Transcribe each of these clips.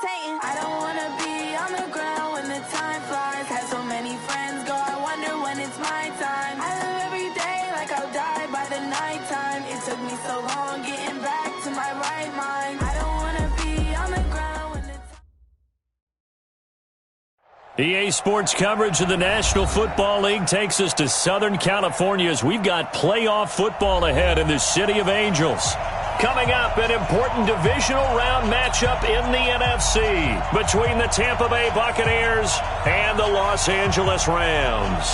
Satan. I don't wanna be on the ground when the time flies. Had so many friends go, I wonder when it's my time. I live every day like I'll die by the nighttime. It took me so long getting back to my right mind. I don't wanna be on the ground when the EA Sports coverage of the National Football League takes us to Southern California as we've got playoff football ahead in the City of Angels. Coming up, an important divisional round matchup in the NFC between the Tampa Bay Buccaneers and the Los Angeles Rams.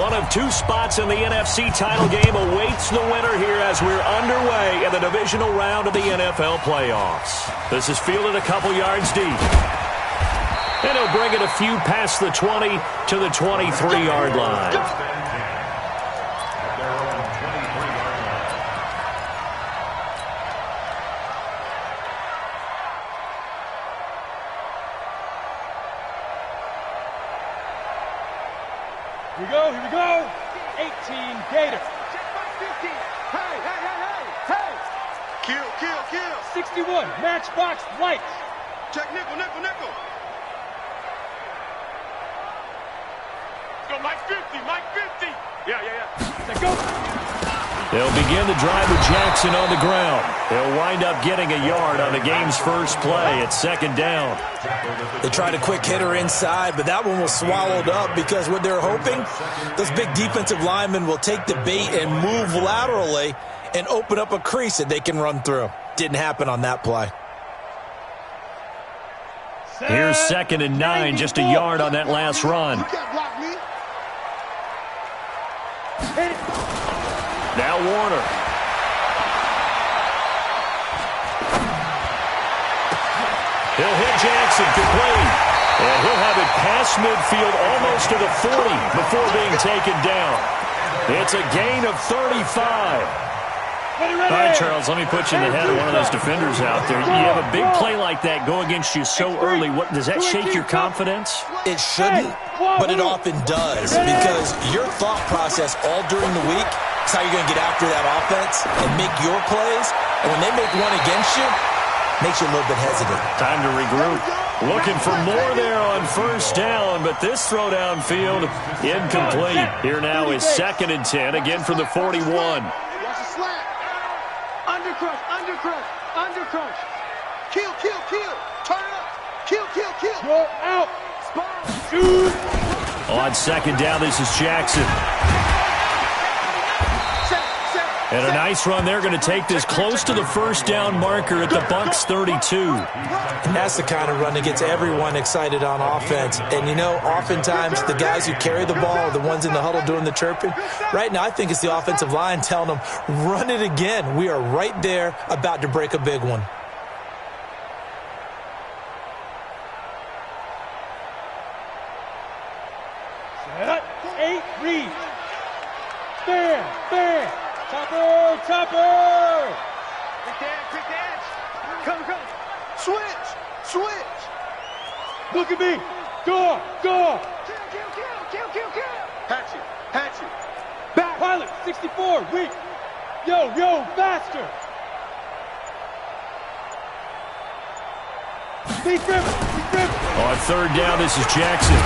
One of two spots in the NFC title game awaits the winner here as we're underway in the divisional round of the NFL playoffs. This is fielded a couple yards deep. And he'll bring it a few past the 20 to the 23-yard line. Here we go. 18 Gators. Check my 50. Hey. Kill. 61 Matchbox Lights. Check nickel. Go Mike 50. Yeah. Let's go. They'll begin the drive with Jackson on the ground. They'll wind up getting a yard on the game's first play. It's second down. They tried a quick hitter inside, but that one was swallowed up because what they're hoping, those big defensive linemen will take the bait and move laterally and open up a crease that they can run through. Didn't happen on that play. Here's 2nd and 9, just a yard on that last run. Now Warner. He'll hit Jackson complete. And he'll have it past midfield almost to the 40 before being taken down. It's a gain of 35. All right, Charles, let me put you in the head of one of those defenders out there. You have a big play like that go against you so early. What does that shake your confidence? It shouldn't, but it often does because your thought process all during the week is how you're going to get after that offense and make your plays. And when they make one against you, makes you a little bit hesitant. Time to regroup. Looking for more there on first down, but this throw downfield incomplete. Here now is 2nd and 10, again from the 41. Watch the slant. Undercrush. Kill. Turn it up. Kill. Go out. Spot. Shoot. On 2nd down, this is Jackson. And a nice run there, going to take this close to the first down marker at the Bucs 32. And that's the kind of run that gets everyone excited on offense. And, you know, oftentimes the guys who carry the ball are the ones in the huddle doing the chirping. Right now, I think it's the offensive line telling them, run it again. We are right there about to break a big one. Set. 8 read. Fair. Topper. Quick dash. Come. Switch. Look at me. Go. Kill. Hatchet. Back. Pilot. 64. Weak. Yo, faster. Be driven. On 3rd down, this is Jackson.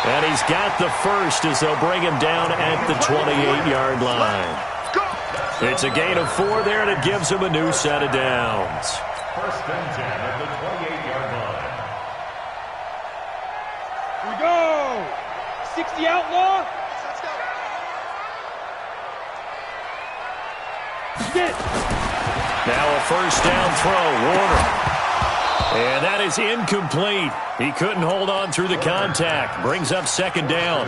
And he's got the first as they'll bring him down at the 28-yard line. It's a gain of 4 there, and it gives him a new set of downs. 1st and 10 at the 28-yard line. Here we go. 60 outlaw. Let's go. Get it. Now a first down throw, Warner. And that is incomplete. He couldn't hold on through the contact. Brings up 2nd down.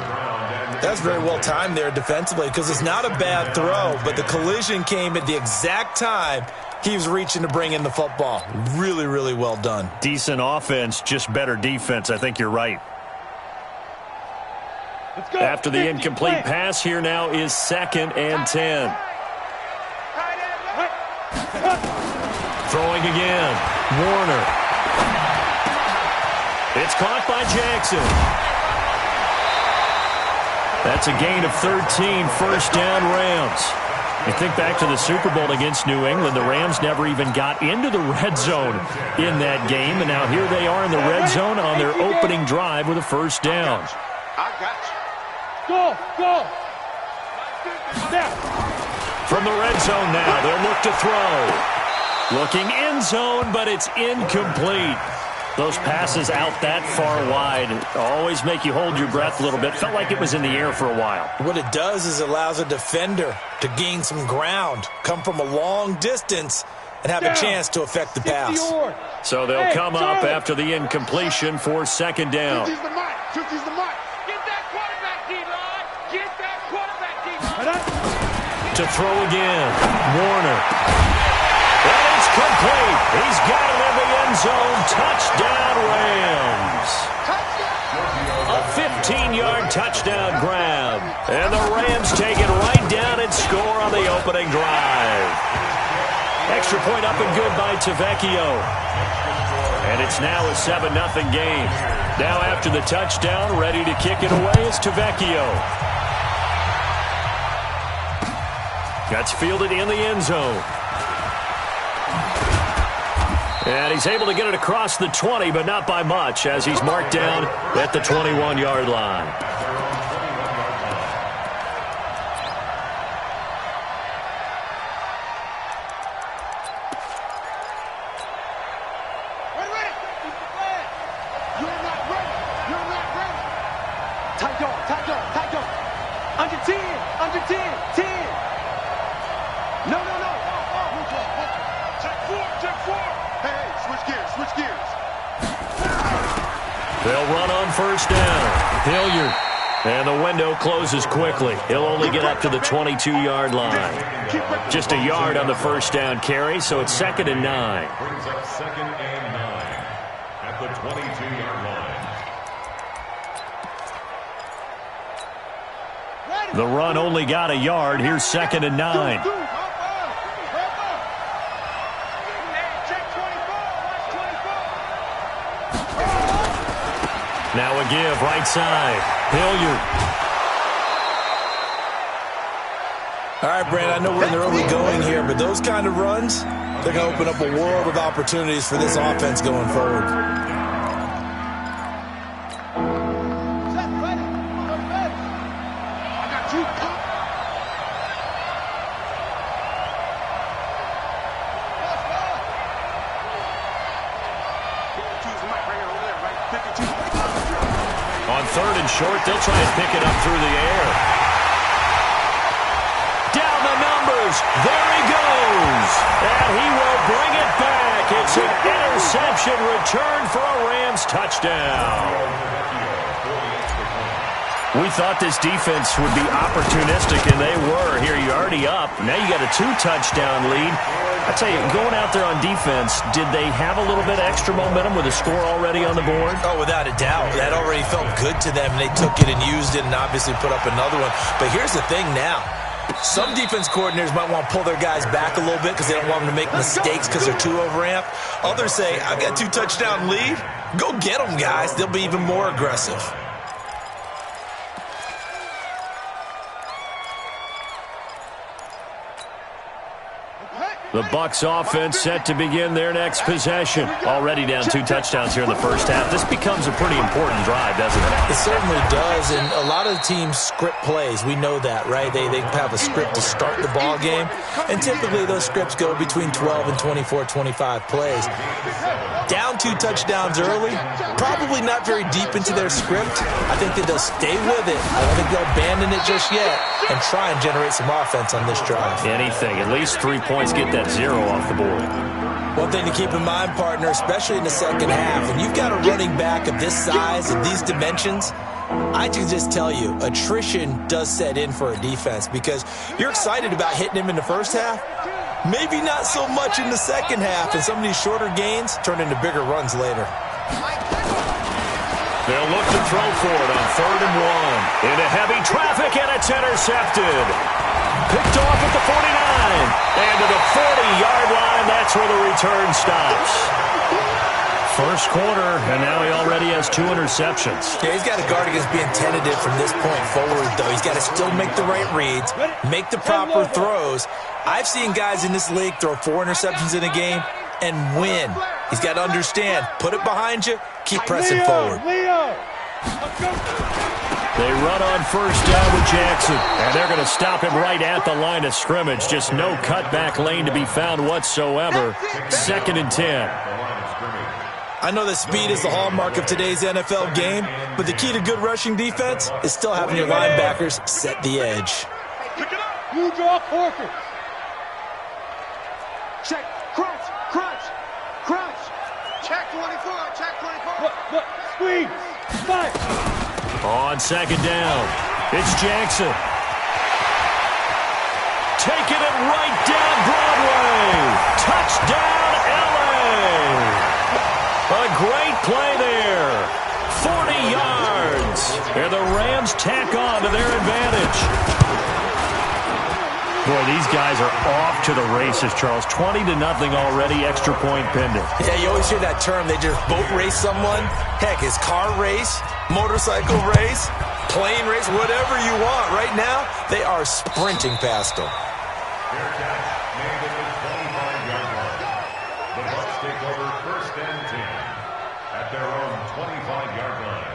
That's very well timed there defensively because it's not a bad throw, but the collision came at the exact time he was reaching to bring in the football. Really, really well done. Decent offense, just better defense. I think you're right. Let's go. After the incomplete pass, here now is 2nd and 10. Throwing again. Warner. It's caught by Jackson. That's a gain of 13, first down Rams. You think back to the Super Bowl against New England, the Rams never even got into the red zone in that game, and now here they are in the red zone on their opening drive with a first down. I got you. Go. Now. From the red zone now, they'll look to throw. Looking end zone, but it's incomplete. Those passes out that far wide always make you hold your breath a little bit. Felt like it was in the air for a while. What it does is it allows a defender to gain some ground, come from a long distance, and have a chance to affect the pass. So they'll come up after the incompletion for second down. 50's the mic. 50's the mic. Get that quarterback, D-line. Get that quarterback, D-line. To throw again, Warner. And it's complete. He's got it in the end zone. Touchdown, Rams. A 15-yard touchdown grab. And the Rams take it right down and score on the opening drive. Extra point up and good by Tavecchio. And it's now a 7-0 game. Now after the touchdown, ready to kick it away is Tavecchio. That's fielded in the end zone. And he's able to get it across the 20, but not by much, as he's marked down at the 21-yard line. Tight dog. Under 10. Under 10. 10. No. Check 4. Hey, switch gears. They'll run on first down. Hilliard. And the window closes quickly. He'll only get up to the 22-yard line. Just a yard on the first down carry, so it's 2nd and 9. Brings up 2nd and 9 at the 22-yard line. The run only got a yard. Here's 2nd and 9. Now a give, right side. Hilliard. All right, Brand, I know we're in the early going here, but those kind of runs, they're going to open up a world of opportunities for this offense going forward. On 3rd and short, they'll try and pick it up through the air. Down the numbers. There he goes. And he will bring it back. It's an interception return for a Rams touchdown. We thought this defense would be opportunistic, and they were. Here, you're already up. Now you got a 2-touchdown lead. I tell you, going out there on defense, did they have a little bit extra momentum with a score already on the board? Oh, without a doubt. That already felt good to them. They took it and used it and obviously put up another one. But here's the thing now. Some defense coordinators might want to pull their guys back a little bit because they don't want them to make mistakes because they're too overamped. Others say, I've got a 2-touchdown lead. Go get them, guys. They'll be even more aggressive. The Bucs offense set to begin their next possession. Already down 2 touchdowns here in the first half. This becomes a pretty important drive, doesn't it? It certainly does, and a lot of the teams script plays. We know that, right? They have a script to start the ball game, and typically those scripts go between 12 and 24, 25 plays. Down 2 touchdowns early, probably not very deep into their script. I think that they'll stay with it. I don't think they'll abandon it just yet and try and generate some offense on this drive. Anything. At least 3 points, get that 0 off the board. One thing to keep in mind, partner, especially in the second half, when you've got a running back of this size and these dimensions, I can just tell you, attrition does set in for a defense because you're excited about hitting him in the first half. Maybe not so much in the second half, and some of these shorter gains turn into bigger runs later. They'll look to throw for it on 3rd and 1. Into heavy traffic, and it's intercepted. Picked off at the 49. And to the 40-yard line, that's where the return stops. First quarter, and now he already has 2 interceptions. Yeah, he's got to guard against being tentative from this point forward, though. He's got to still make the right reads, make the proper throws. I've seen guys in this league throw 4 interceptions in a game and win. He's got to understand, put it behind you, keep pressing forward. They run on first down with Jackson, and they're going to stop him right at the line of scrimmage. Just no cutback lane to be found whatsoever. 2nd and 10. I know that speed is the hallmark of today's NFL game, but the key to good rushing defense is still having your linebackers set the edge. You draw Corker. Check, crunch, crunch, crunch. Check 24, check 24. Look, squeeze, fight. On second down, it's Jackson. Taking it right down Broadway. Touchdown, L.A. A great play there. 40 yards. And the Rams tack on to their advantage. Boy, these guys are off to the races, Charles. 20-0 already, extra point pending. Yeah, you always hear that term. They just boat race someone. Heck, it's car race, motorcycle race, plane race, whatever you want. Right now, they are sprinting past them. The Bucs take over 1st and 10 at their own 25-yard line.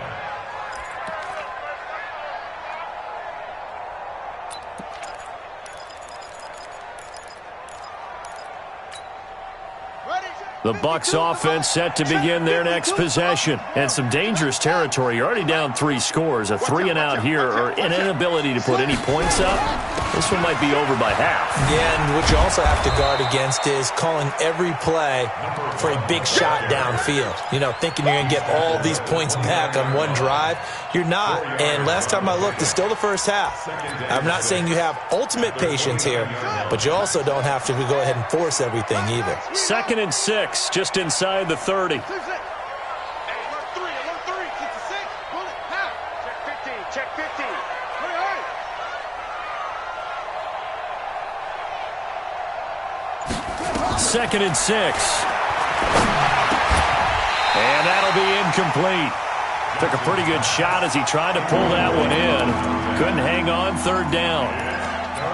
The Bucs offense set to begin their next possession. And some dangerous territory. You're already down 3 scores. A 3-and-out here or an inability to put any points up. This one might be over by half. Yeah, and what you also have to guard against is calling every play for a big shot downfield. You know, thinking you're going to get all these points back on one drive. You're not. And last time I looked, it's still the first half. I'm not saying you have ultimate patience here, but you also don't have to go ahead and force everything either. 2nd and 6, just inside the 30. Check 15, check 15. Second and 6. And that'll be incomplete. Took a pretty good shot as he tried to pull that one in. Couldn't hang on, 3rd down.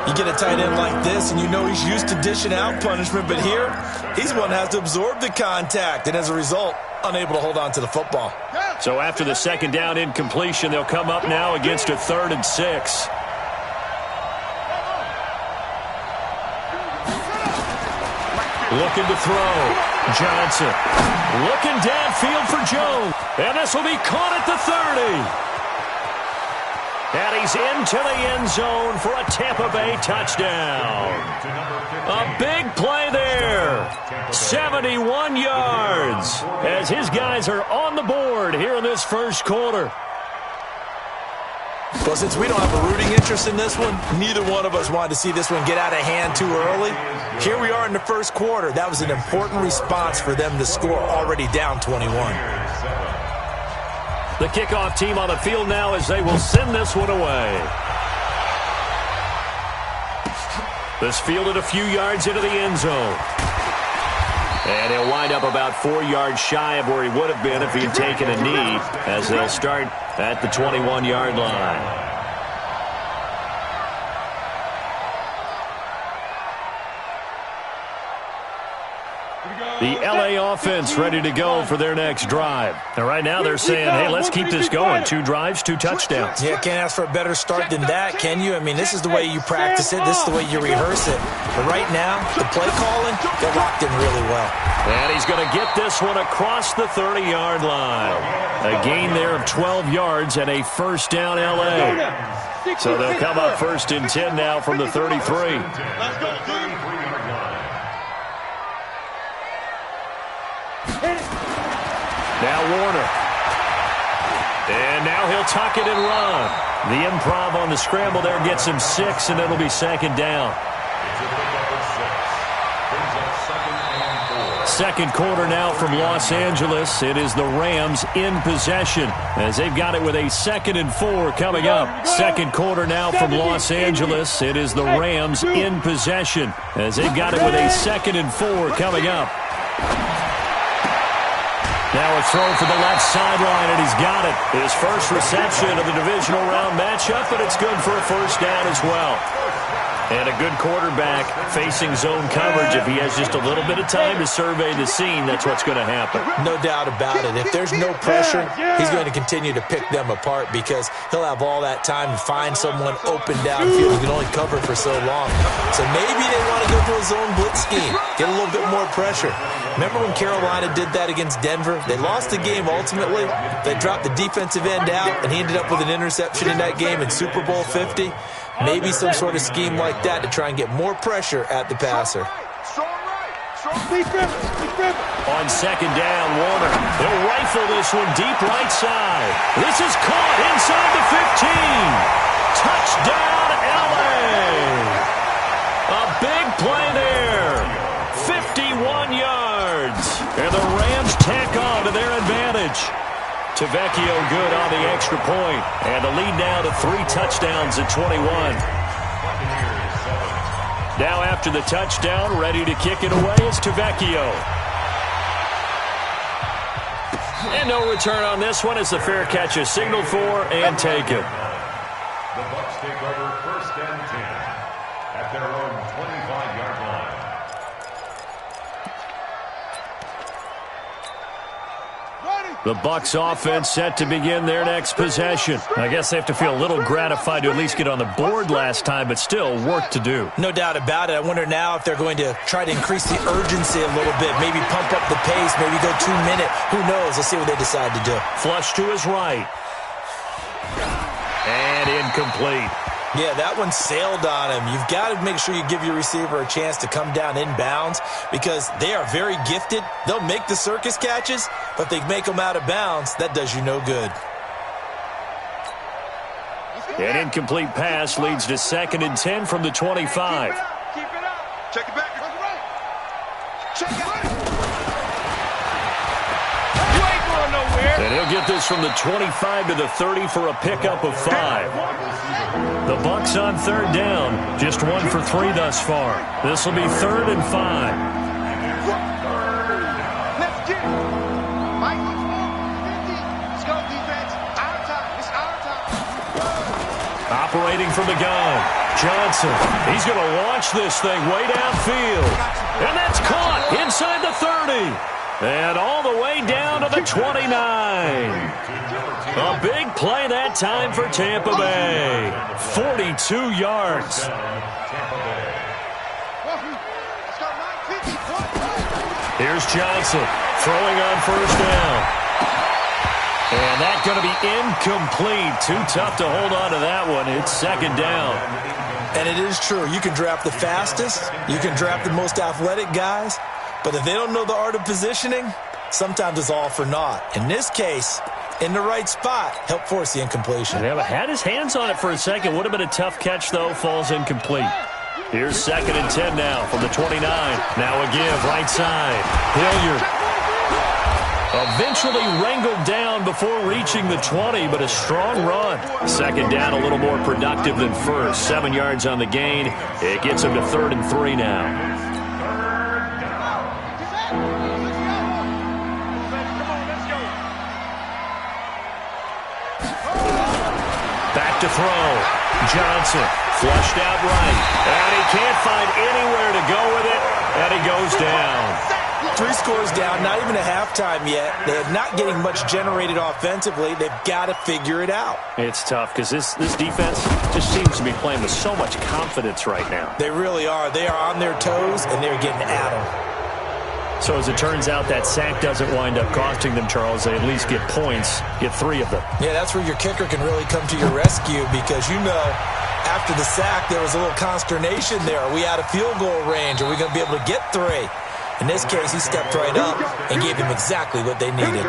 You get a tight end like this, and you know he's used to dishing out punishment, but here, he's one that has to absorb the contact, and as a result, unable to hold on to the football. So after the 2nd down incompletion, they'll come up now against a 3rd and 6. Looking to throw. Johnson. Looking downfield for Jones. And this will be caught at the 30. And he's into the end zone for a Tampa Bay touchdown. A big play there. 71 yards as his guys are on the board here in this first quarter. Well, since we don't have a rooting interest in this one, neither one of us wanted to see this one get out of hand too early. Here we are in the first quarter. That was an important response for them to score already down 21. The kickoff team on the field now as they will send this one away. This fielded a few yards into the end zone. And he'll wind up about 4 yards shy of where he would have been if he had taken a knee, as they'll start at the 21-yard line. The L.A. offense ready to go for their next drive. And right now they're saying, hey, let's keep this going. 2 drives, 2 touchdowns. Yeah, can't ask for a better start than that, can you? I mean, this is the way you practice it. This is the way you rehearse it. But right now, the play calling, they're locked in really well. And he's going to get this one across the 30-yard line. A gain there of 12 yards and a first down L.A. So they'll come up 1st and 10 now from the 33. Now Warner. And now he'll tuck it and run. The improv on the scramble there gets him 6, and it'll be 2nd down. Second quarter now from Los Angeles. It is the Rams in possession as they've got it with a 2nd and 4 coming up. Second quarter now from Los Angeles. It is the Rams in possession as they've got it with a 2nd and 4 coming up. Now a throw for the left sideline, and he's got it. His first reception of the divisional round matchup, but it's good for a first down as well. And a good quarterback facing zone coverage. If he has just a little bit of time to survey the scene, that's what's going to happen. No doubt about it. If there's no pressure, he's going to continue to pick them apart because he'll have all that time to find someone open downfield who can only cover for so long. So maybe they want to go to a zone blitz scheme, get a little bit more pressure. Remember when Carolina did that against Denver? They lost the game ultimately. They dropped the defensive end out, and he ended up with an interception in that game in Super Bowl 50. Maybe some sort of scheme like that to try and get more pressure at the passer. On second down, Warner. He'll rifle this one deep right side. This is caught inside the 15. Touchdown, L.A. A big play there. 51 yards. And the Rams tack on to their advantage. Tavecchio good on the extra point. And the lead now to 3 touchdowns at 21. Now after the touchdown, ready to kick it away is Tavecchio. And no return on this one as the fair catch is signaled for and taken. The Bucs take over first and 10 at their own 25-yard line. The Bucs offense set to begin their next possession. I guess they have to feel a little gratified to at least get on the board last time, but still work to do. No doubt about it. I wonder now if they're going to try to increase the urgency a little bit, maybe pump up the pace, maybe go 2-minute. Who knows? Let's see what they decide to do. Flush to his right. And incomplete. Yeah, that one sailed on him. You've got to make sure you give your receiver a chance to come down inbounds because they are very gifted. They'll make the circus catches, but if they make them out of bounds, that does you no good. An incomplete pass leads to 2nd and 10 from the 25. Keep it up. Check it back. Check it right. You ain't going nowhere. And he'll get this from the 25 to the 30 for a pickup of 5. The Bucs on 3rd down. Just 1 for 3 thus far. This will be 3rd and 5. Let's get it. Mike, let's go, defense. Our time. It's our time. Operating from the gun. Johnson. He's going to launch this thing way downfield. And that's caught inside the 30. And all the way down to the 29. A big play that time for Tampa Bay. 42 yards. Here's Johnson throwing on 1st down. And that's going to be incomplete. Too tough to hold on to that one. It's 2nd down. And it is true. You can draft the fastest. You can draft the most athletic guys. But if they don't know the art of positioning, sometimes it's all for naught. In this case, in the right spot, help force the incompletion. Yeah, but had his hands on it for a second. Would have been a tough catch, though. Falls incomplete. Here's 2nd and 10 now from the 29. Now a give, right side. Hilliard. Eventually wrangled down before reaching the 20, but a strong run. 2nd down, a little more productive than first. 7 yards on the gain. It gets him to 3rd and 3 now. Back to throw. Johnson flushed out right. And he can't find anywhere to go with it. And he goes down. 3 scores down, not even a halftime yet. They're not getting much generated offensively. They've got to figure it out. It's tough because this defense just seems to be playing with so much confidence right now. They really are. They are on their toes, and they're getting at them. So as it turns out, that sack doesn't wind up costing them, Charles. They at least get points, get 3 of them. Yeah, that's where your kicker can really come to your rescue because, you know, after the sack, there was a little consternation there. Are we out of field goal range? Are we going to be able to get 3? In this case, he stepped right up and gave them exactly what they needed.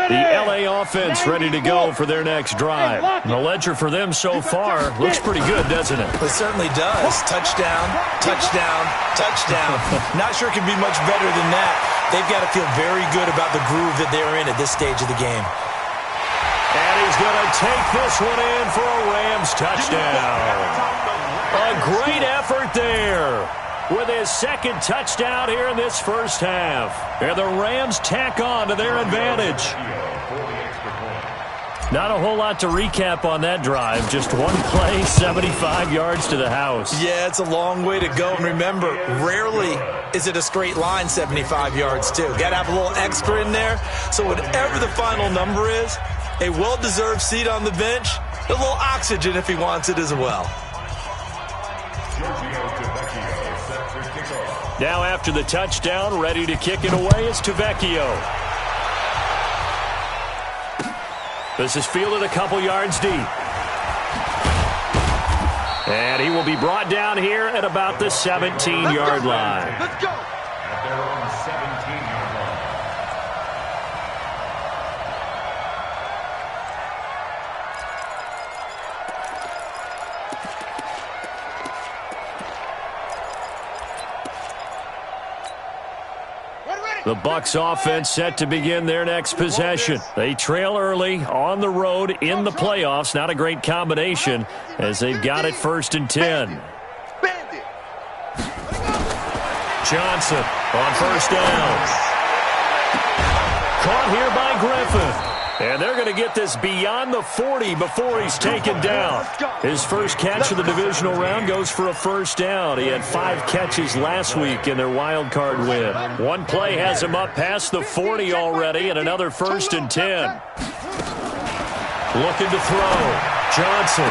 The L.A. offense ready to go for their next drive. The ledger for them so far looks pretty good, doesn't it? It certainly does. Touchdown, touchdown, touchdown. Not sure it can be much better than that. They've got to feel very good about the groove that they're in at this stage of the game. And he's going to take this one in for a Rams touchdown. A great effort there. with his second touchdown here in this first half. And the Rams tack on to their advantage. Not a whole lot to recap on that drive. Just one play, 75 yards to the house. Yeah, it's a long way to go. And remember, rarely is it a straight line 75 yards, too. Got to have a little extra in there. So whatever the final number is, a well-deserved seat on the bench, a little oxygen if he wants it as well. Now after the touchdown, ready to kick it away is Tavecchio. This is fielded a couple yards deep. And he will be brought down here at about the 17-yard line. Let's go. At their own 17-yard line. The Bucs offense set to begin their next possession. They trail early on the road in the playoffs. Not a great combination as they've got it 1st and 10. Johnson on 1st down. Caught here by Griffin. And they're going to get this beyond the 40 before he's taken down. His first catch of the divisional round goes for a 1st down. He had 5 catches last week in their wild card win. One play has him up past the 40 already, and another 1st and 10. Looking to throw. Johnson.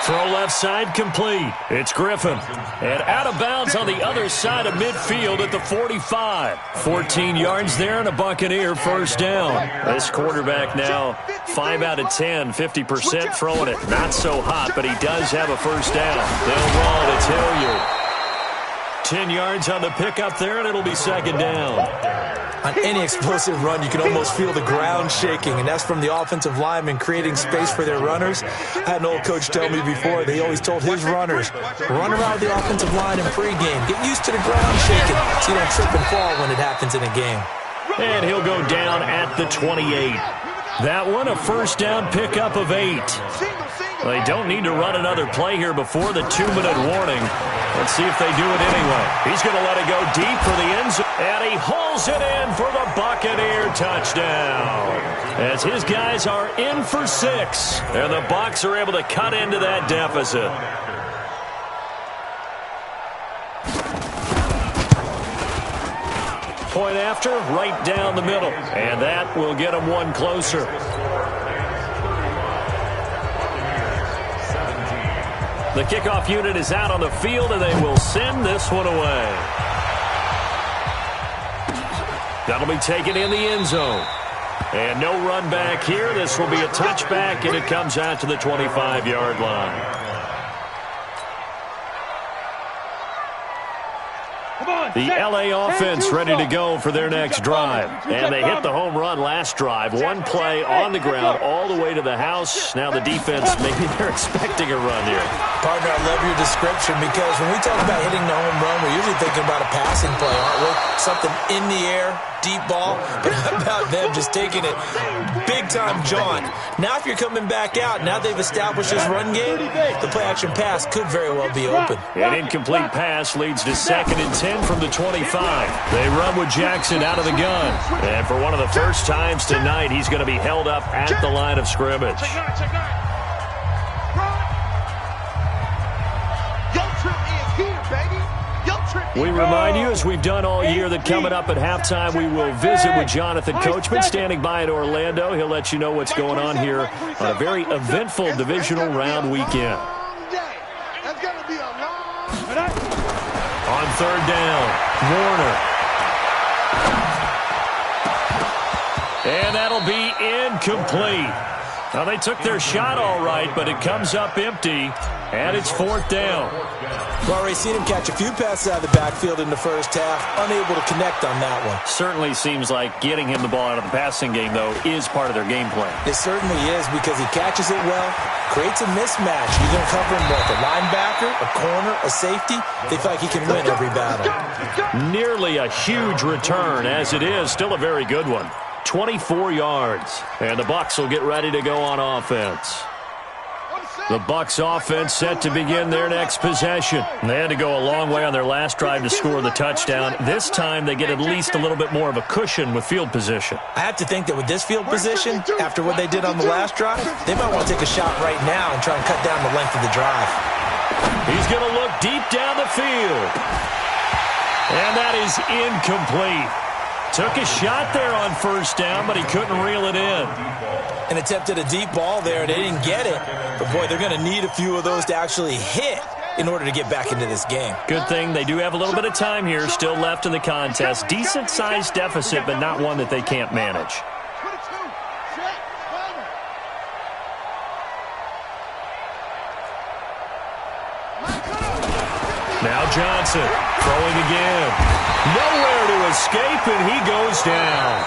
Throw left side complete. It's Griffin. And out of bounds on the other side of midfield at the 45. 14 yards there and a Buccaneer 1st down. This quarterback now 5 out of 10, 50% throwing it. Not so hot, but he does have a 1st down. They'll run. It's Hilliard. 10 yards on the pickup there, and it'll be 2nd down. On any explosive run, you can almost feel the ground shaking, and that's from the offensive linemen creating space for their runners. I had an old coach tell me before, they always told his runners, run around the offensive line in pregame. Get used to the ground shaking so you don't trip and fall when it happens in a game. And he'll go down at the 28. That one, a 1st down pickup of 8. They don't need to run another play here before the 2-minute warning. Let's see if they do it anyway. He's going to let it go deep for the end zone. And he hauls it in for the Buccaneer touchdown. As his guys are in for 6. And the Bucs are able to cut into that deficit. Point after, right down the middle. And that will get them one closer. The kickoff unit is out on the field, and they will send this one away. That'll be taken in the end zone. And no run back here. This will be a touchback, and it comes out to the 25-yard line. The L.A. offense ready to go for their next drive. And they hit the home run last drive. One play on the ground all the way to the house. Now the defense, maybe they're expecting a run here. Partner, I love your description because when we talk about hitting the home run, we're usually thinking about a passing play, aren't we? Something in the air, deep ball. But how about them just taking it big-time jaunt? Now if you're coming back out, now they've established this run game, the play-action pass could very well be open. An incomplete pass leads to 2nd and 10 from the 25. They run with Jackson out of the gun. And for one of the first times tonight, he's going to be held up at the line of scrimmage. We remind you, as we've done all year, that coming up at halftime, we will visit with Jonathan Coachman standing by in Orlando. He'll let you know what's going on here on a very eventful divisional round weekend. On 3rd down, Warner. And that'll be incomplete. Now, they took their shot all right, but it comes up empty, and it's 4th down. We've already seen him catch a few passes out of the backfield in the first half, unable to connect on that one. Certainly seems like getting him the ball out of the passing game, though, is part of their game plan. It certainly is because he catches it well, creates a mismatch. You're going to cover him with a linebacker, a corner, a safety. They feel like he can win every battle. Nearly a huge return, as it is. Still a very good one. 24 yards. And the Bucs will get ready to go on offense. The Bucs offense set to begin their next possession. They had to go a long way on their last drive to score the touchdown. This time they get at least a little bit more of a cushion with field position. I have to think that with this field position, after what they did on the last drive, they might want to take a shot right now and try and cut down the length of the drive. He's going to look deep down the field. And that is incomplete. Took a shot there on first down, but he couldn't reel it in. And attempted a deep ball there. They didn't get it. But, boy, they're going to need a few of those to actually hit in order to get back into this game. Good thing they do have a little bit of time here still left in the contest. Decent-sized deficit, but not one that they can't manage. Now Johnson throwing again. Nowhere to escape, and he goes down.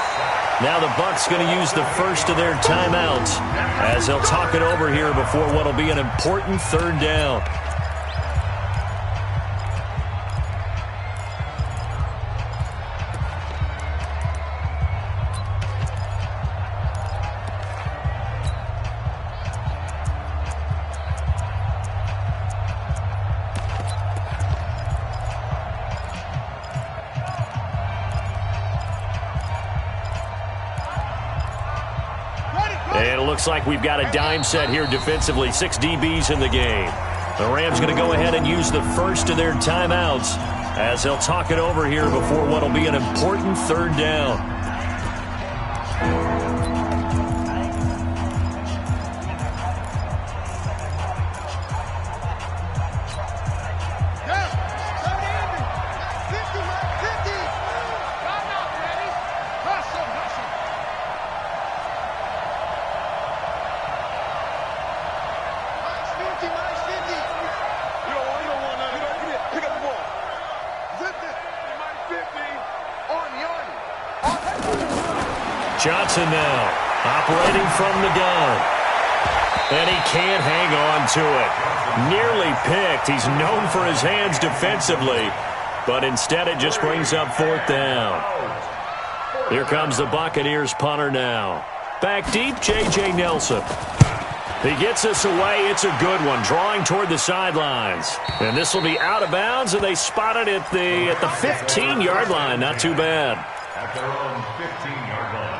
Now the Bucs going to use the first of their timeouts as they'll talk it over here before what will be an important third down. And it looks like we've got a dime set here defensively. 6 DBs in the game. The Rams going to go ahead and use the first of their timeouts as they'll talk it over here before what will be an important third down. Johnson now, operating from the gun. And he can't hang on to it. Nearly picked. He's known for his hands defensively, but instead it just brings up fourth down. Here comes the Buccaneers punter now. Back deep, J.J. Nelson. He gets us away. It's a good one, drawing toward the sidelines. And this will be out of bounds, and they spot it at the 15-yard line. Not too bad. At their own 15-yard line.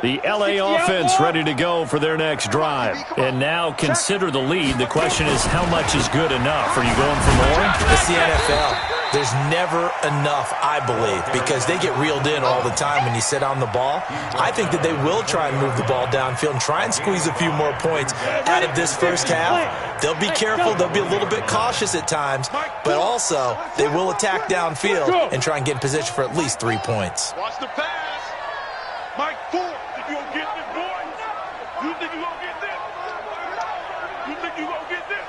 The L.A. offense ready to go for their next drive. And now consider the lead. The question is, how much is good enough? Are you going for more? It's the NFL. There's never enough, I believe, because they get reeled in all the time when you sit on the ball. I think that they will try and move the ball downfield and try and squeeze a few more points out of this first half. They'll be careful. They'll be a little bit cautious at times, but also they will attack downfield and try and get in position for at least 3 points. Watch the pass. Mike Ford, think you gonna get this, boy? You think you gonna get this? You think you gonna get this?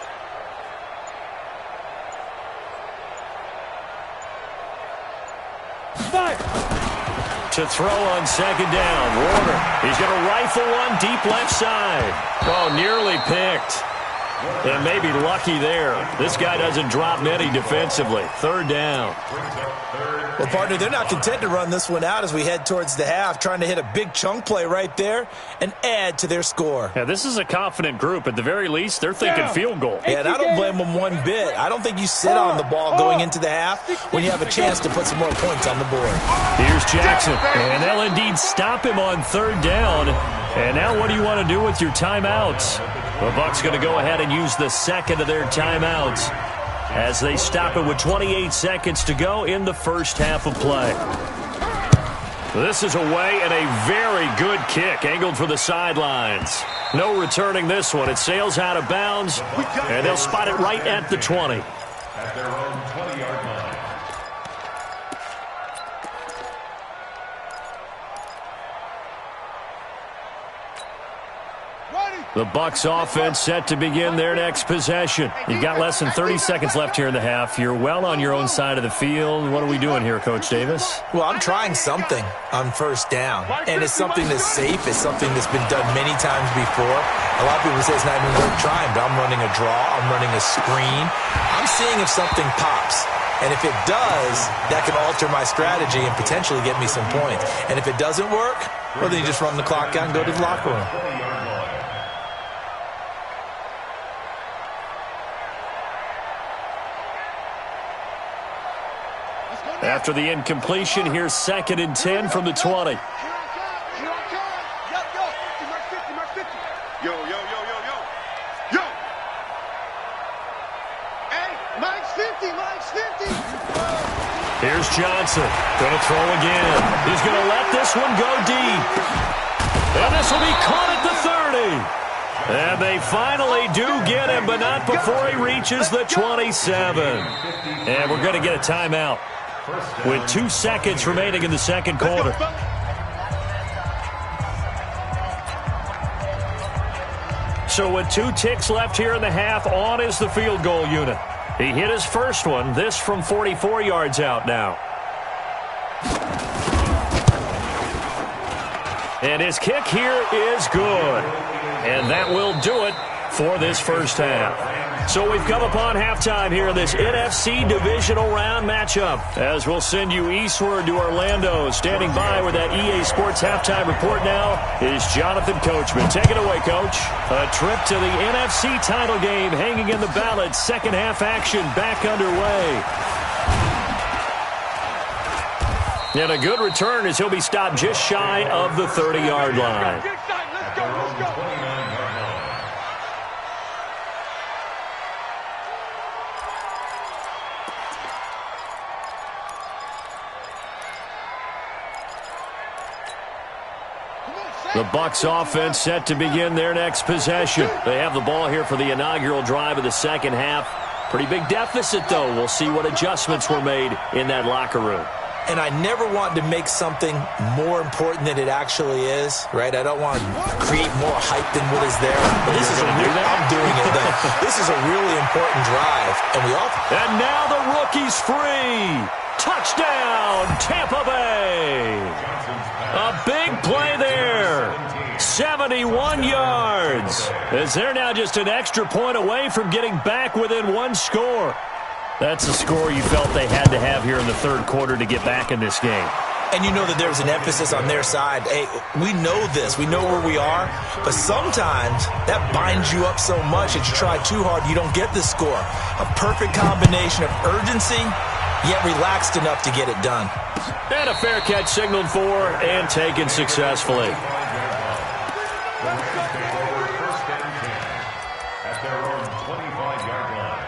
To throw on second down, Warner. He's going to rifle one deep left side. Oh, nearly picked. And maybe lucky there. This guy doesn't drop many defensively. Third down. Well, partner, they're not content to run this one out as we head towards the half, trying to hit a big chunk play right there and add to their score. Yeah, this is a confident group. At the very least, they're thinking field goal. Yeah, and I don't blame them one bit. I don't think you sit on the ball going into the half when you have a chance to put some more points on the board. Here's Jackson, and they'll indeed stop him on third down. And now what do you want to do with your timeouts? The Bucs going to go ahead and use the second of their timeouts as they stop it with 28 seconds to go in the first half of play. This is away and a very good kick angled for the sidelines. No returning this one. It sails out of bounds, and they'll spot it right at the 20. At their own 20-yard line. The Bucs offense set to begin their next possession. You've got less than 30 seconds left here in the half. You're well on your own side of the field. What are we doing here, Coach Davis? Well, I'm trying something on first down, and it's something that's safe. It's something that's been done many times before. A lot of people say it's not even worth trying, but I'm running a draw. I'm running a screen. I'm seeing if something pops. And if it does, that can alter my strategy and potentially get me some points. And if it doesn't work, well, then you just run the clock out and go to the locker room. After the incompletion, here's 2nd and 10 from the 20. Yo, yo, yo, yo, yo. Yo! Hey, Mike's 50, Mike's 50. Here's Johnson. Going to throw again. He's going to let this one go deep. And this will be caught at the 30. And they finally do get him, but not before he reaches the 27. And we're going to get a timeout with 2 seconds remaining in the second quarter. So with 2 ticks left here in the half, on is the field goal unit. He hit his first one, this from 44 yards out now. And his kick here is good. And that will do it for this first half. So we've come upon halftime here in this NFC Divisional Round matchup. As we'll send you eastward to Orlando. Standing by with that EA Sports Halftime Report now is Jonathan Coachman. Take it away, Coach. A trip to the NFC title game hanging in the balance. Second half action back underway. And a good return as he'll be stopped just shy of the 30-yard line. Let's go. The Bucs offense set to begin their next possession. They have the ball here for the inaugural drive of the second half. Pretty big deficit, though. We'll see what adjustments were made in that locker room. And I never want to make something more important than it actually is, right? I don't want to create more hype than what is there. But this is I'm doing it, though. This is a really important drive. And now the rookie's free. Touchdown, Tampa Bay. A big play there. 71 yards. As they're now just an extra point away from getting back within 1 score. That's a score you felt they had to have here in the third quarter to get back in this game. And you know that there's an emphasis on their side. Hey, we know this. We know where we are. But sometimes that binds you up so much that you try too hard, you don't get the score. A perfect combination of urgency, yet relaxed enough to get it done. And a fair catch signaled for and taken successfully. At their own 25-yard line.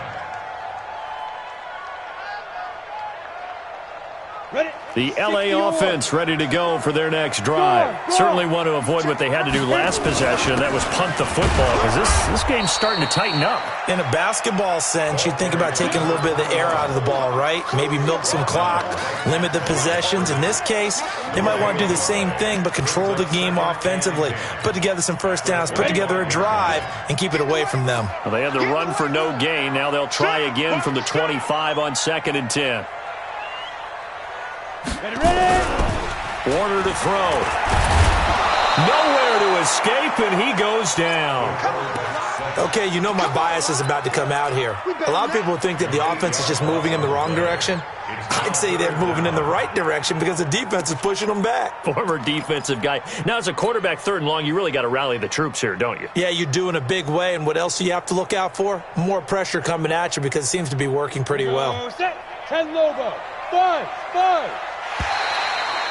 The LA offense ready to go for their next drive. Certainly want to avoid what they had to do last possession. That was punt the football, because this game's starting to tighten up. In a basketball sense, you think about taking a little bit of the air out of the ball, right? Maybe milk some clock, limit the possessions. In this case, they might want to do the same thing, but control the game offensively. Put together some first downs, put together a drive, and keep it away from them. Well, they had the run for no gain. Now they'll try again from the 25 on 2nd and 10. Warner to throw. Nowhere to escape, and he goes down. Okay, you know my bias is about to come out here. A lot of people think that the offense is just moving in the wrong direction. I'd say they're moving in the right direction because the defense is pushing them back. Former defensive guy. Now, as a quarterback, 3rd and long, you really got to rally the troops here, don't you? Yeah, you do in a big way. And what else do you have to look out for? More pressure coming at you because it seems to be working pretty well. Set. 10 Lobo. 5.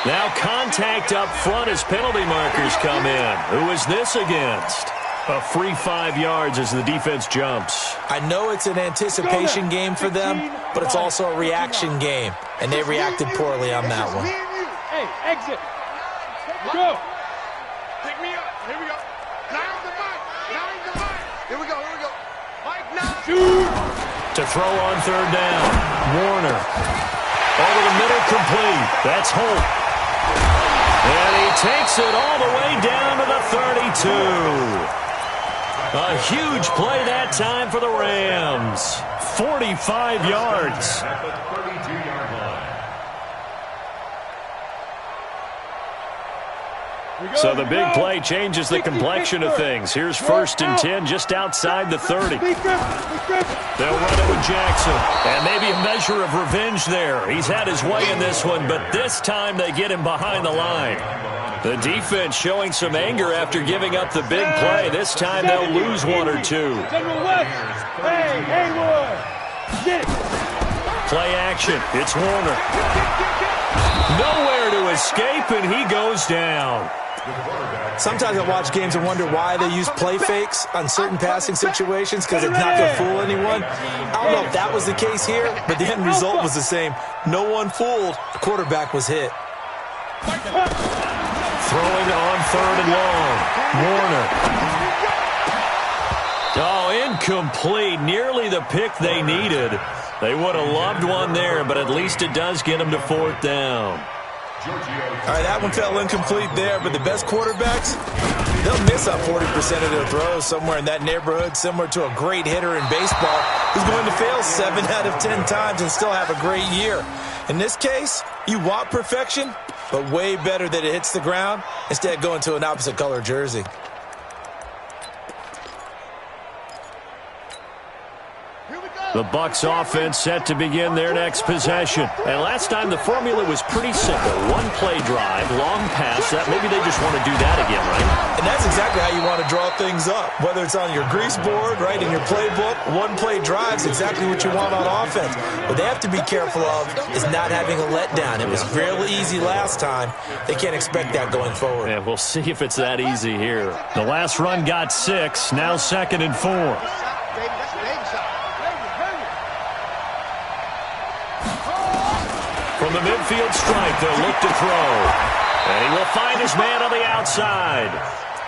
Now contact up front as penalty markers come in. Who is this against? A free 5 yards as the defense jumps. I know it's an anticipation game for them, but it's also a reaction game, and they reacted poorly on that one. Hey, exit. Go. Pick me up. Here we go. Now's the mic. Here we go. Mike, now. Shoot. To throw on 3rd down. Warner. Over the middle, complete. That's Holt. And he takes it all the way down to the 32. A huge play that time for the Rams. 45 yards. At the 32-yard line. So the big play changes the complexion of things. Here's 1st and 10 just outside the 30. They'll run it with Jackson. And maybe a measure of revenge there. He's had his way in this one, but this time they get him behind the line. The defense showing some anger after giving up the big play. This time they'll lose one or two. Play action. It's Warner. Nowhere to escape, and he goes down. Sometimes I watch games and wonder why they use play fakes on certain passing situations because it's not going to fool anyone. I don't know if that was the case here, but the end result was the same. No one fooled. The quarterback was hit. Throwing on 3rd and long. Warner. Oh, incomplete. Nearly the pick they needed. They would have loved one there, but at least it does get them to 4th down. All right, that one fell incomplete there, but the best quarterbacks, they'll miss up 40% of their throws somewhere in that neighborhood, similar to a great hitter in baseball who's going to fail 7 out of 10 times and still have a great year. In this case, you want perfection, but way better that it hits the ground instead of going to an opposite color jersey. The Bucs offense set to begin their next possession. And last time the formula was pretty simple. One play drive, long pass. That maybe they just want to do that again, right? And that's exactly how you want to draw things up. Whether it's on your grease board, right, in your playbook, one play drive is exactly what you want on offense. What they have to be careful of is not having a letdown. It was real easy last time. They can't expect that going forward. Yeah, we'll see if it's that easy here. The last run got 6. Now 2nd and 4. From the midfield stripe, they'll look to throw. And he will find his man on the outside.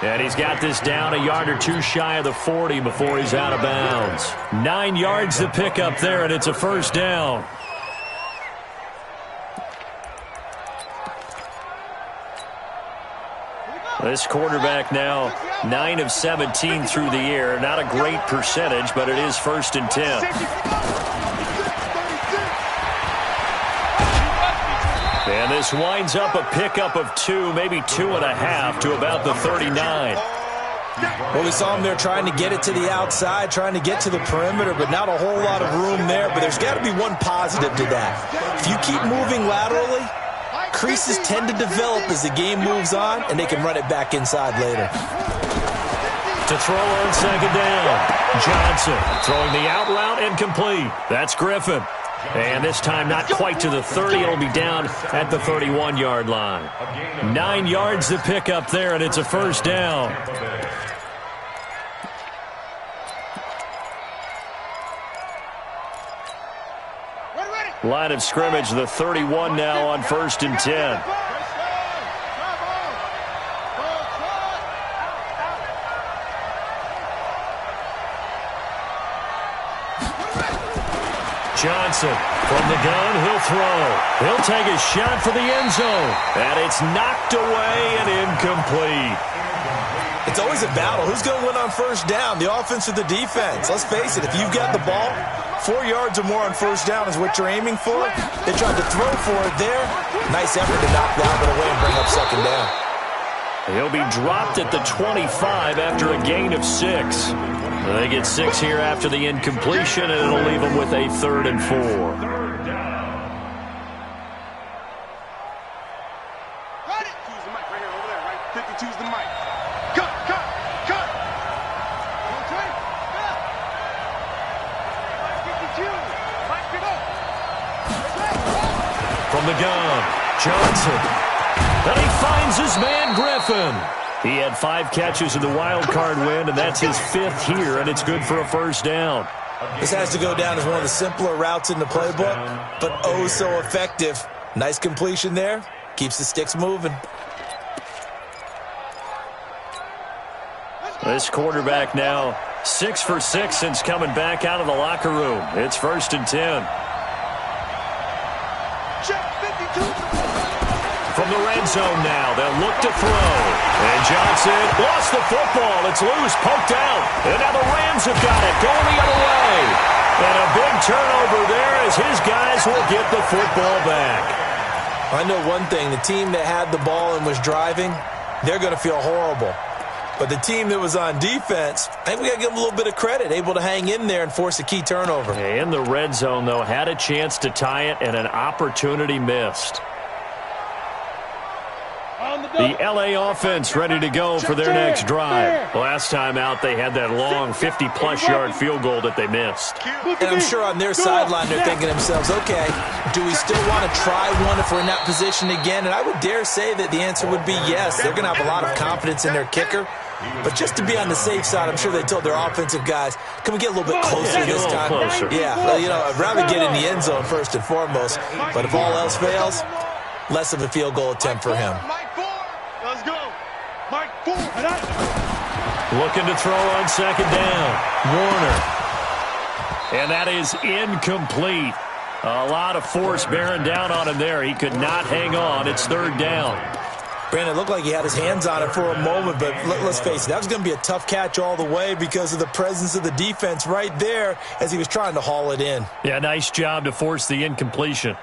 And he's got this down a yard or two shy of the 40 before he's out of bounds. 9 yards to pick up there, and it's a 1st down. This quarterback now 9 of 17 through the air. Not a great percentage, but it is 1st and 10. And this winds up a pickup of 2, maybe 2.5 to about the 39. Well, we saw him there trying to get it to the outside, trying to get to the perimeter, but not a whole lot of room there. But there's got to be one positive to that. If you keep moving laterally, creases tend to develop as the game moves on, and they can run it back inside later. To throw on 2nd down. Johnson throwing the out route and complete. That's Griffin. And this time not quite to the 30. It'll be down at the 31-yard line. 9 yards to pick up there, and it's a 1st down. Line of scrimmage, the 31 now on 1st and 10. Johnson from the gun, he'll throw. He'll take a shot for the end zone. And it's knocked away and incomplete. It's always a battle. Who's going to win on 1st down, the offense or the defense? Let's face it, if you've got the ball, 4 yards or more on 1st down is what you're aiming for. They tried to throw for it there. Nice effort to knock that one away and bring up 2nd down. He'll be dropped at the 25 after a gain of 6. They get 6 here after the incompletion, and it'll leave them with a 3rd and 4. Got it. Choose the mic right here, over there, right? 50, choose the mic. Cut, cut, cut. Okay, cut. 52. Mike, get up. From the gun, Johnson. And he finds his man, Griffin. He had 5 catches in the wild card win, and that's his 5th here, and it's good for a 1st down. This has to go down as one of the simpler routes in the playbook, but oh so effective. Nice completion there. Keeps the sticks moving. This quarterback now 6 for 6 since coming back out of the locker room. It's 1st and 10. Check 52. From the red zone now, they'll look to throw. And Johnson lost the football. It's loose, poked out. And now the Rams have got it, going the other way. And a big turnover there as his guys will get the football back. I know one thing. The team that had the ball and was driving, they're going to feel horrible. But the team that was on defense, I think we got to give them a little bit of credit, able to hang in there and force a key turnover. In the red zone, though, had a chance to tie it and an opportunity missed. The L.A. offense ready to go for their next drive. Last time out, they had that long 50-plus yard field goal that they missed. And I'm sure on their sideline they're thinking to themselves, okay, do we still want to try one if we're in that position again? And I would dare say that the answer would be yes. They're going to have a lot of confidence in their kicker. But just to be on the safe side, I'm sure they told their offensive guys, can we get a little bit closer this time? Yeah, well, I'd rather get in the end zone first and foremost. But if all else fails, less of a field goal attempt for him. Let's go. Mike 4. Looking to throw on second down. Warner. And that is incomplete. A lot of force bearing down on him there. He could not hang on. It's third down. Brandon, it looked like he had his hands on it for a moment, but let's face it, that was going to be a tough catch all the way because of the presence of the defense right there as he was trying to haul it in. Yeah, nice job to force the incompletion.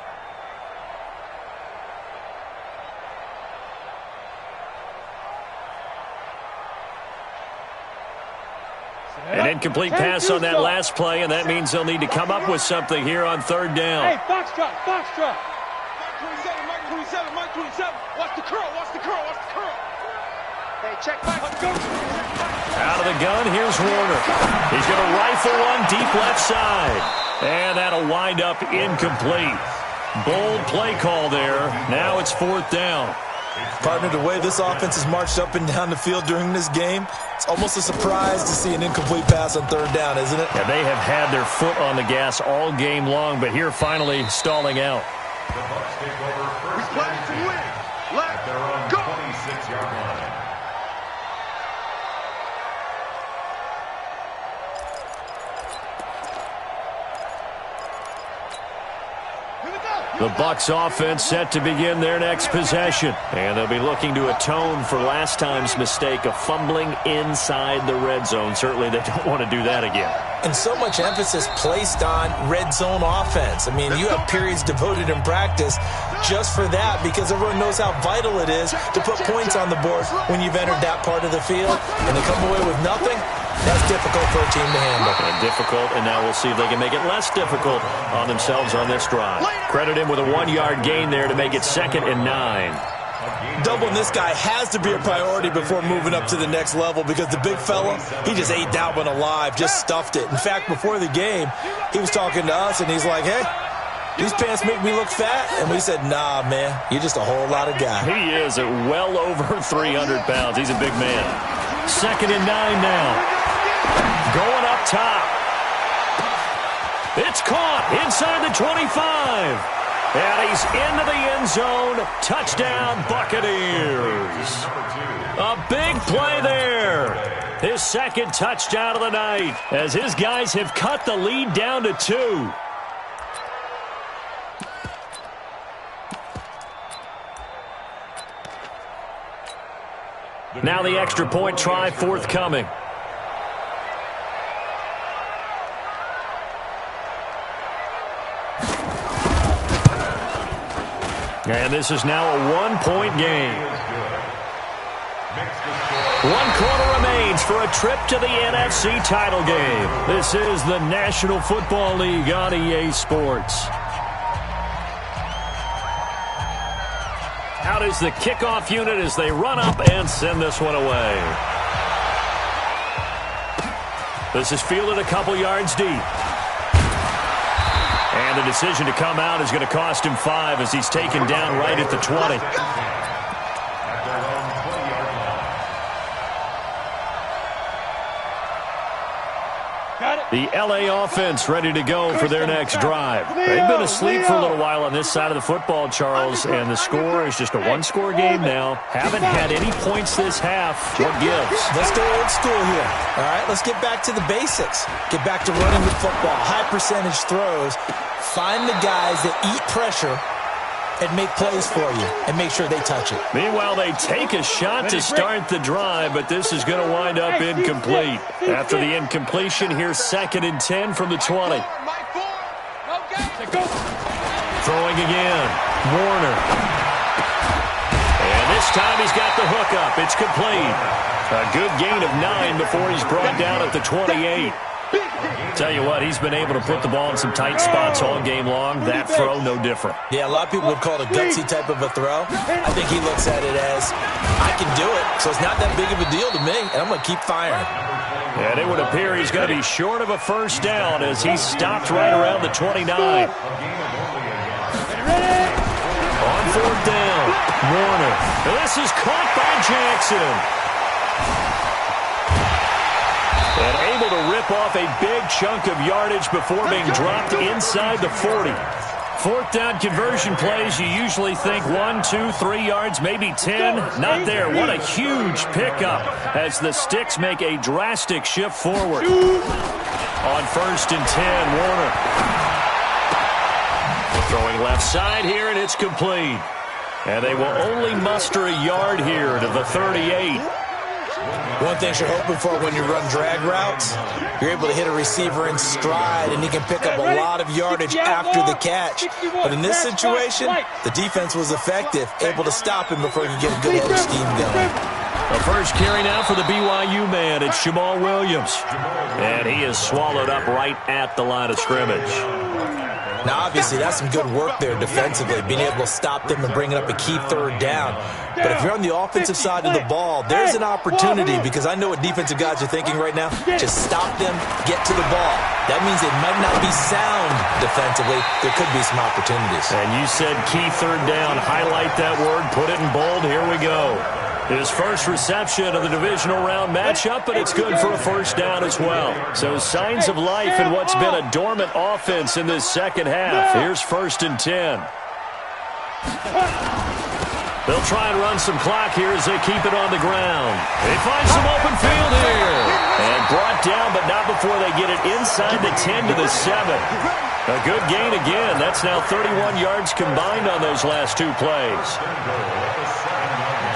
An incomplete pass on that last play, and that means they'll need to come up with something here on third down. Hey, box drop. Mike 27, Mike 27. Watch the curl. Hey, check Mike. Go. Out of the gun, here's Warner. He's going to rifle one deep left side. And that'll wind up incomplete. Bold play call there. Now it's fourth down. Partner, the way this offense has marched up and down the field during this game, it's almost a surprise to see an incomplete pass on third down, isn't it? Yeah, they have had their foot on the gas all game long, but here finally stalling out. The Bucs take over first down to win. at their own 26-yard line. The Bucs offense set to begin their next possession. And they'll be looking to atone for last time's mistake of fumbling inside the red zone. Certainly they don't want to do that again. And so much emphasis placed on red zone offense. I mean, you have periods devoted in practice just for that because everyone knows how vital it is to put points on the board when you've entered that part of the field. And to come away with nothing, that's difficult for a team to handle. And difficult, and now we'll see if they can make it less difficult on themselves on this drive. Credit him with a 1-yard gain there to make it 2nd and 9. Doubling this guy has to be a priority before moving up to the next level because the big fella, he just ate that one alive, just stuffed it. In fact, before the game, he was talking to us, and he's like, hey, these pants make me look fat. And we said, nah, man, you're just a whole lot of guy. He is at well over 300 pounds. He's a big man. 2nd and 9 now. Going up top. It's caught inside the 25. And he's into the end zone. Touchdown, Buccaneers. A big play there. His 2nd touchdown of the night as his guys have cut the lead down to 2. Now the extra point try forthcoming. And this is now a 1-point game. 1 quarter remains for a trip to the NFC title game. This is the National Football League on EA Sports. Out is the kickoff unit as they run up and send this one away. This is fielded a couple yards deep. And the decision to come out is going to cost him 5 as he's taken down right at the 20. The L.A. offense ready to go for their next drive. They've been asleep for a little while on this side of the football, Charles, and the score is just a 1-score game now. Haven't had any points this half. What gives? Let's go old school here. All right, let's get back to the basics. Get back to running the football, high percentage throws. Find the guys that eat pressure and make plays for you and make sure they touch it. Meanwhile, they take a shot to start the drive, but this is going to wind up incomplete. After the incompletion, here's 2nd and 10 from the 20. Throwing again. Warner. And this time he's got the hookup. It's complete. A good gain of 9 before he's brought down at the 28. Tell you what, he's been able to put the ball in some tight spots all game long. That throw, no different. Yeah, a lot of people would call it a gutsy type of a throw. I think he looks at it as, I can do it, so it's not that big of a deal to me, and I'm going to keep firing. And it would appear he's going to be short of a first down as he's stopped right around the 29. On fourth down, Warner. This is caught by Jackson. And able to rip off a big chunk of yardage before being dropped inside the 40. Fourth down conversion plays, you usually think 1, 2, 3 yards, maybe 10. Not there. What a huge pickup as the Sticks make a drastic shift forward. On first and 10, Warner. Throwing left side here, and it's complete. And they will only muster a yard here to the 38. One thing you're hoping for when you run drag routes, you're able to hit a receiver in stride, and he can pick up a lot of yardage after the catch. But in this situation, the defense was effective, able to stop him before he could get a good head of steam going. The first carry now for the BYU man, it's Jamal Williams. And he is swallowed up right at the line of scrimmage. Now, obviously, that's some good work there defensively, being able to stop them and bringing up a key third down. But if you're on the offensive side of the ball, there's an opportunity, because I know what defensive guys are thinking right now. Just stop them, get to the ball. That means they might not be sound defensively. There could be some opportunities. And you said key third down. Highlight that word. Put it in bold. Here we go. His first reception of the divisional round matchup, but it's good for a first down as well. So signs of life in what's been a dormant offense in this second half. Here's first and 10. They'll try and run some clock here as they keep it on the ground. They find some open field here. And brought down, but not before they get it inside the 10 to the 7. A good gain again. That's now 31 yards combined on those last two plays.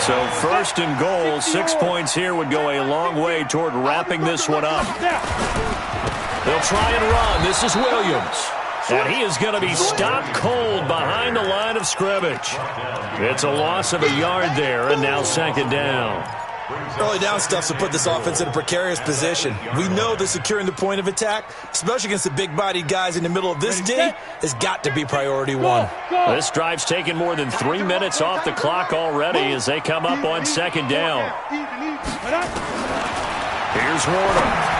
So first and goal, 6 points here would go a long way toward wrapping this one up. They'll try and run. This is Williams. And he is going to be stopped cold behind the line of scrimmage. It's a loss of a yard there, and now second down. Early down stuff to put this offense in a precarious position. We know that securing the point of attack, especially against the big-bodied guys in the middle of this D, has got to be priority one. This drive's taken more than 3 minutes off the clock already as they come up on second down. Here's Warner.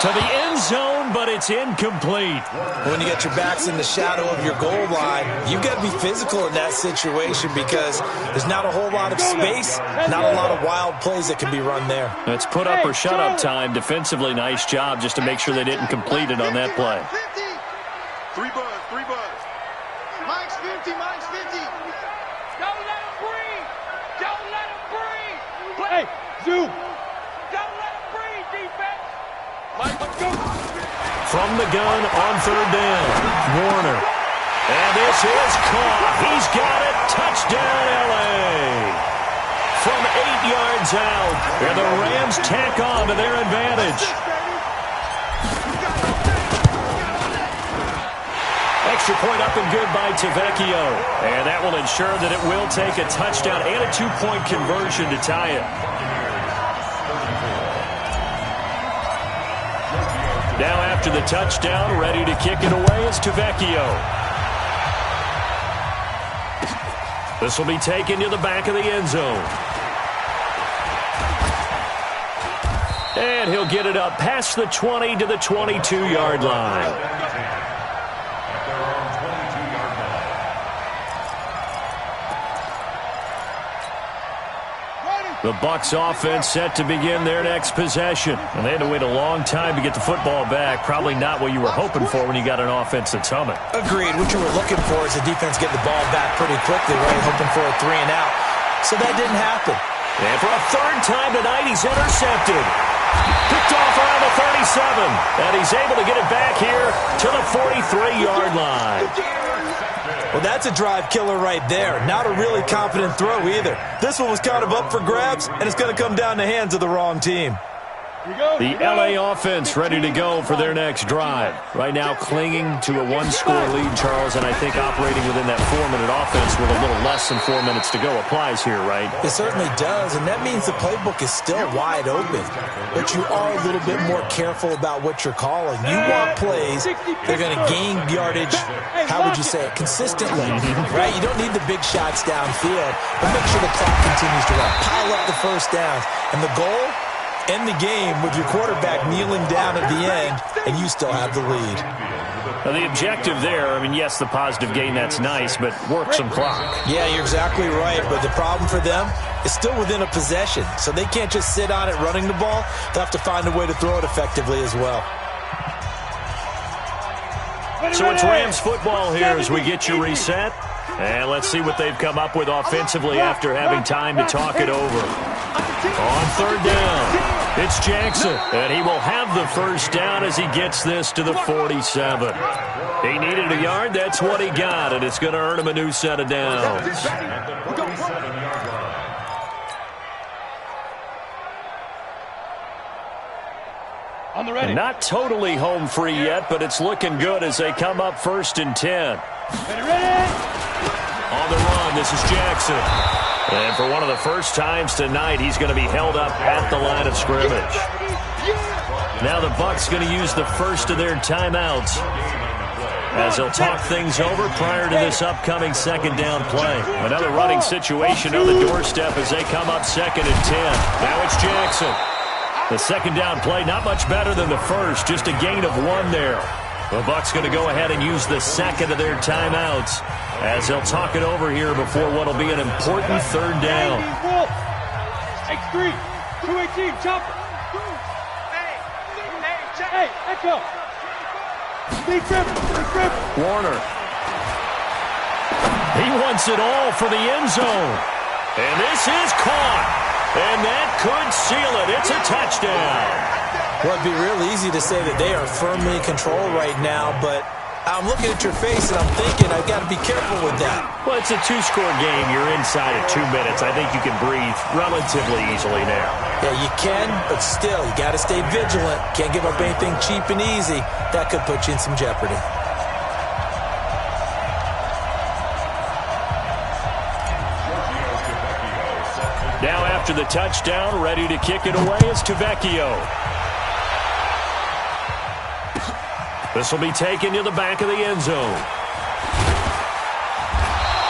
To the end zone, but it's incomplete. When you get your backs in the shadow of your goal line, you've got to be physical in that situation because there's not a whole lot of space, not a lot of wild plays that can be run there. It's put up or shut up time. Defensively, nice job just to make sure they didn't complete it on that play. 3 buzz, 3 buzz. Mike's 50, Mike's 50. Don't let him breathe. Don't let him breathe. Hey, Zoo. Don't let him breathe, defense. Mike, let's go. From the gun on third down, Warner. And this is caught. He's got it. Touchdown, L.A. From 8 yards out. And the Rams tack on to their advantage. Extra point up and good by Tavecchio. And that will ensure that it will take a touchdown and a 2-point conversion to tie it. Now after the touchdown, ready to kick it away is Tavecchio. This will be taken to the back of the end zone. And he'll get it up past the 20 to the 22-yard line. The Bucs offense set to begin their next possession. And they had to wait a long time to get the football back. Probably not what you were hoping for when you got an offense that's humming. Agreed. What you were looking for is the defense get the ball back pretty quickly, right? Hoping for a 3 and out. So that didn't happen. And for a third time tonight, he's intercepted. Picked off around the 37. And he's able to get it back here to the 43-yard line. Well, that's a drive killer right there. Not a really confident throw either. This one was kind of up for grabs, and it's going to come down the hands of the wrong team. The LA offense ready to go for their next drive. Right now clinging to a one-score lead, Charles, and I think operating within that 4-minute offense with a little less than 4 minutes to go applies here, right? It certainly does, and that means the playbook is still wide open. But you are a little bit more careful about what you're calling. You want plays that are going to gain yardage, how would you say it, consistently, right? You don't need the big shots downfield, but make sure the clock continues to run. Pile up the first downs, and the goal? End the game with your quarterback kneeling down at the end, and you still have the lead. Now the objective there, I mean, yes, the positive gain, that's nice, but work some clock. Yeah, you're exactly right, but the problem for them is still within a possession, so they can't just sit on it running the ball. They'll have to find a way to throw it effectively as well. So it's Rams football here as we get you reset. And let's see what they've come up with offensively after having time to talk it over. On third down, it's Jackson, and he will have the first down as he gets this to the 47. He needed a yard, that's what he got, and it's going to earn him a new set of downs. And not totally home free yet, but it's looking good as they come up 1st and 10. On the run, this is Jackson. And for one of the first times tonight, he's going to be held up at the line of scrimmage. Now the Bucs going to use the first of their timeouts as they'll talk things over prior to this upcoming second down play. Another running situation on the doorstep as they come up 2nd and 10. Now it's Jackson. The second down play, not much better than the first, just a gain of 1 there. The Bucs going to go ahead and use the second of their timeouts as they'll talk it over here before what will be an important third down. X3, 218, chopper. Hey, echo. Big grip. Warner. He wants it all for the end zone. And this is caught. And that could seal it. It's a touchdown. Well, it'd be real easy to say that they are firmly in control right now, but I'm looking at your face and I'm thinking I've got to be careful with that. Well, it's a 2-score game. You're inside at 2 minutes. I think you can breathe relatively easily now. Yeah, you can, but still, you got to stay vigilant. Can't give up anything cheap and easy. That could put you in some jeopardy. Now after the touchdown, ready to kick it away is Tavecchio. This will be taken to the back of the end zone.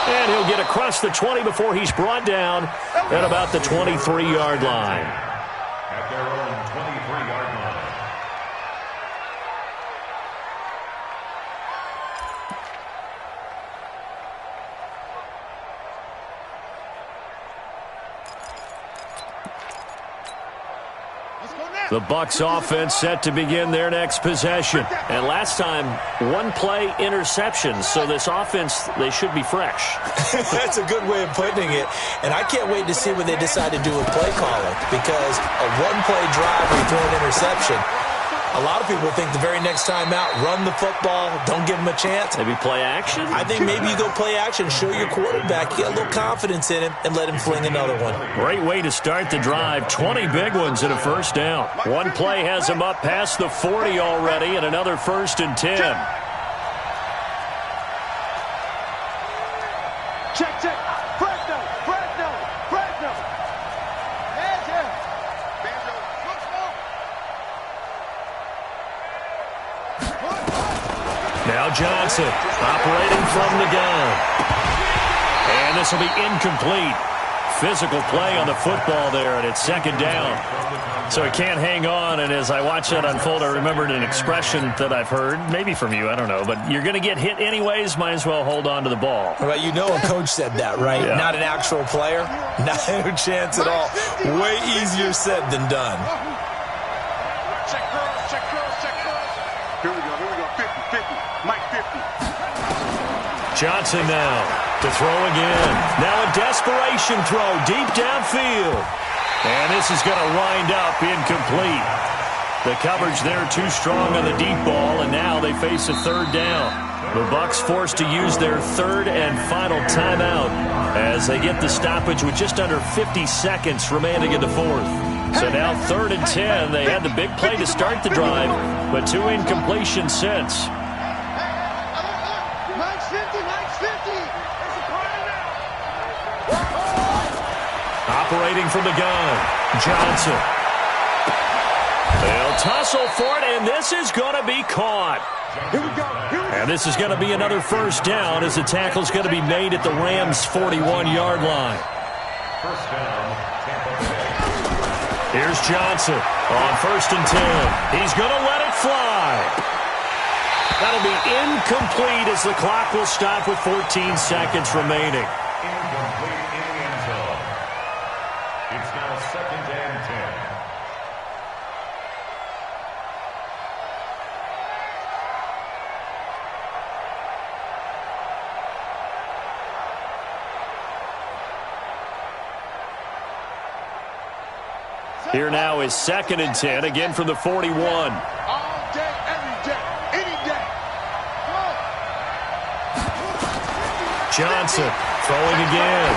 And he'll get across the 20 before he's brought down at about the 23-yard line. At their own 23-yard line. The Bucs offense set to begin their next possession. And last time, 1-play interception. So this offense, they should be fresh. That's a good way of putting it. And I can't wait to see what they decide to do with play calling. Because a 1-play drive where you throw an interception, a lot of people think the very next time out, run the football, don't give them a chance. Maybe play action? I think maybe you go play action, show your quarterback, get a little confidence in him, and let him fling another one. Great way to start the drive. 20 big ones and a first down. One play has him up past the 40 already, and another 1st and 10. Check. Fresno. Hands here. Now Johnson operating from the gun. And this will be incomplete. Physical play on the football there, and it's 2nd down. So he can't hang on, and as I watch that unfold, I remembered an expression that I've heard, maybe from you, I don't know, but you're going to get hit anyways, might as well hold on to the ball. Well, you know a coach said that, right? Yeah. Not an actual player. Not a chance at all. Way easier said than done. Check curls. Here we go. 50. Mike 50. Johnson now to throw again. Now a desperation throw deep downfield. And this is going to wind up incomplete. The coverage there too strong on the deep ball, and now they face a 3rd down. The Bucs forced to use their 3rd and final timeout as they get the stoppage with just under 50 seconds remaining in the 4th. So now 3rd and 10. They had the big play to start the drive, but 2 incompletions since. Mike's 50, Mike's 50. There's a corner now. Operating from the gun, Johnson. They'll tussle for it, and this is going to be caught. Here we go. And this is going to be another first down as the tackle's going to be made at the Rams' 41-yard line. First down, Tampa Bay. Here's Johnson on 1st and 10. He's going to let it fly. That'll be incomplete as the clock will stop with 14 seconds remaining. Incomplete in the end zone. It's now 2nd and 10. Here now is 2nd and 10, again from the 41. All day, every day, any day. Johnson throwing again.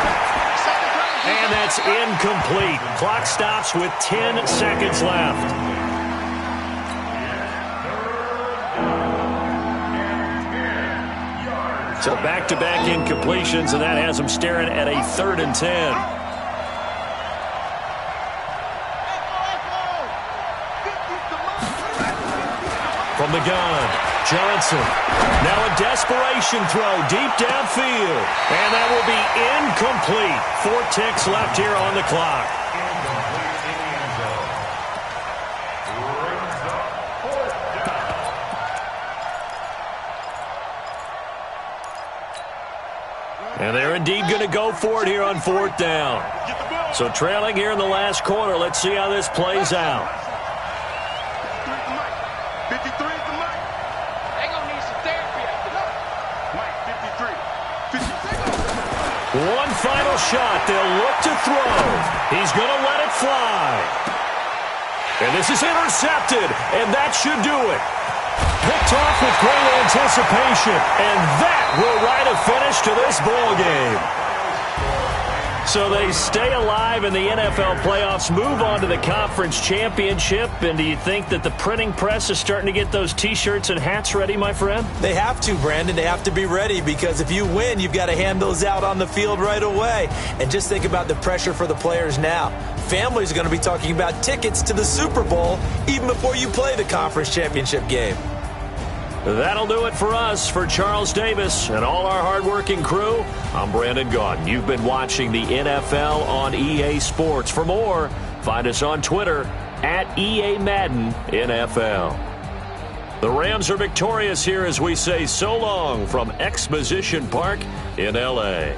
And that's incomplete. Clock stops with 10 seconds left. So back-to-back incompletions, and that has them staring at a 3rd and 10. From the gun, Johnson. Now a desperation throw deep downfield. And that will be incomplete. 4 ticks left here on the clock. Incomplete in the end zone. Brings up 4th down. And they're indeed going to go for it here on 4th down. So trailing here in the last quarter. Let's see how this plays out. 53 is the Mike. They gonna need some therapy after that. Mike, 53. One final shot. They'll look to throw. He's going to let it fly. And this is intercepted, and that should do it. Picked off with great anticipation, and that will write a finish to this ball game. So they stay alive in the NFL playoffs, move on to the conference championship. And do you think that the printing press is starting to get those T-shirts and hats ready, my friend? They have to, Brandon. They have to be ready because if you win, you've got to hand those out on the field right away. And just think about the pressure for the players now. Families are going to be talking about tickets to the Super Bowl even before you play the conference championship game. That'll do it for us. For Charles Davis and all our hardworking crew, I'm Brandon Gaudin. You've been watching the NFL on EA Sports. For more, find us on Twitter at EA Madden NFL. The Rams are victorious here as we say so long from Exposition Park in L.A.